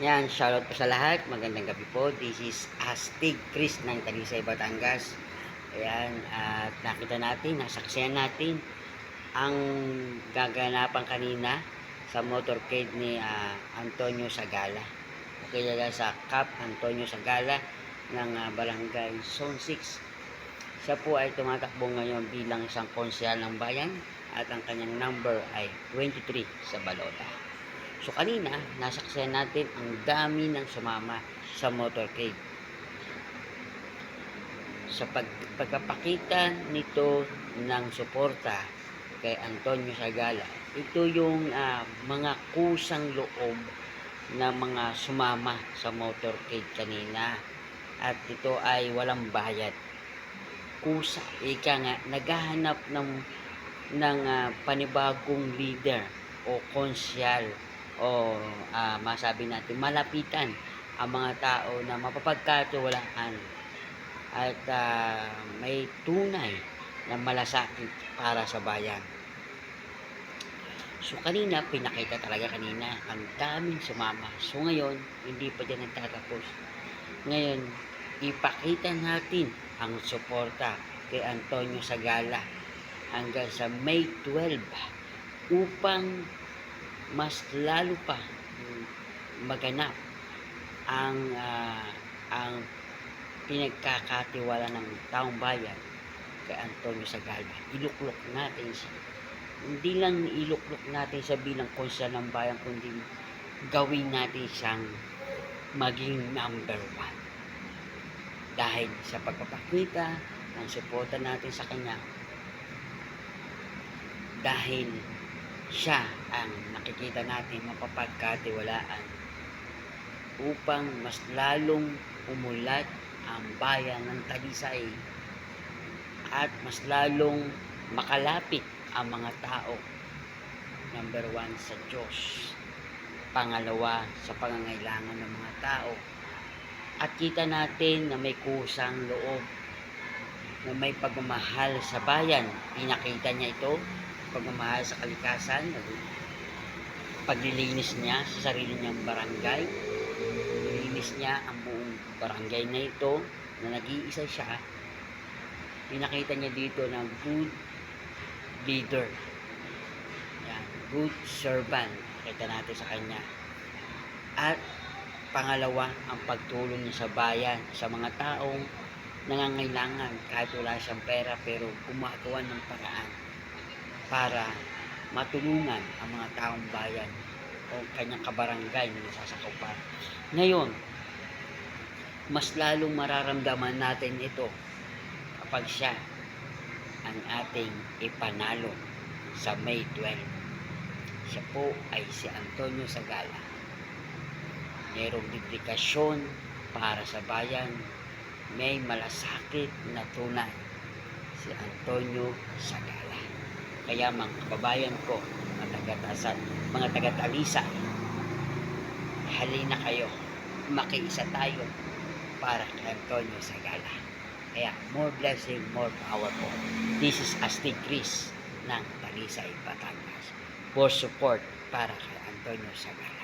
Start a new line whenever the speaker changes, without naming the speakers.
Yan, shoutout po sa lahat. Magandang gabi po. This is Astig Chris ng Talisay, Batangas. Ayan, at nakita natin, nasaksiyan natin ang gaganapan kanina sa motorcade ni Antonio Sagala. O kaya sa Cap Antonio Sagala ng Barangay Zone 6. Siya po ay tumatakbo ngayon bilang isang konsyal ng bayan at ang kanyang number ay 23 sa balota. So kanina, nasaksihan natin ang dami ng sumama sa motorcade. Sa pagpapakita nito ng suporta kay Antonio Sagala, ito yung mga kusang loob na mga sumama sa motorcade kanina. At ito ay walang bayad. Kusa, ika nga, naghahanap ng panibagong leader o konsyal o masabi natin malapitan ang mga tao na mapapagkatiwalaan at may tunay na malasakit para sa bayan. So kanina, pinakita talaga kanina ang daming sumama. So ngayon, hindi pa dyan nagtatapos. Ngayon, ipakita natin ang suporta kay Antonio Sagala hanggang sa May 12 upang mas lalo pa maganap ang pinagkakatiwala ng taong bayan kay Antonio Sagala. Iluklok natin siya. Hindi lang iluklok natin sa bilang konsyal ng bayan, kundi gawin natin siyang maging number 1. Dahil sa pagpapakita ng suporta natin sa kanya, dahil siya ang nakikita natin mapapagkatiwalaan upang mas lalong umulat ang bayan ng Talisay at mas lalong makalapit ang mga tao. Number 1 sa Diyos, pangalawa sa pangangailangan ng mga tao. At kita natin na may kusang loob, na may pagmamahal sa bayan. Pinakita niya ito, pagmamahal sa kalikasan, paglilinis niya sa sarili niyang barangay. Nilinis niya ang buong barangay na ito na nag-iisa siya. Pinakita niya dito na good leader. Yan, good servant. Kita natin sa kanya. At pangalawa, ang pagtulong niya sa bayan, sa mga taong nangangailangan kahit wala siyang pera pero gumagawa ng paraan para matulungan ang mga taong bayan o kanyang kabarangay na nasasakupan. Ngayon, mas lalong mararamdaman natin ito kapag siya ang ating ipanalo sa May 12. Siya po ay si Antonio Sagala. Mayroong dedikasyon para sa bayan, may malasakit na tunay, si Antonio Sagala. Kaya mga kababayan ko, mga taga-Talisay, halina kayo, makiisa tayo para kay Antonio Sagala. Kaya more blessing, more power po. This is Astig Chris ng Talisay, Batangas, for support para kay Antonio Sagala.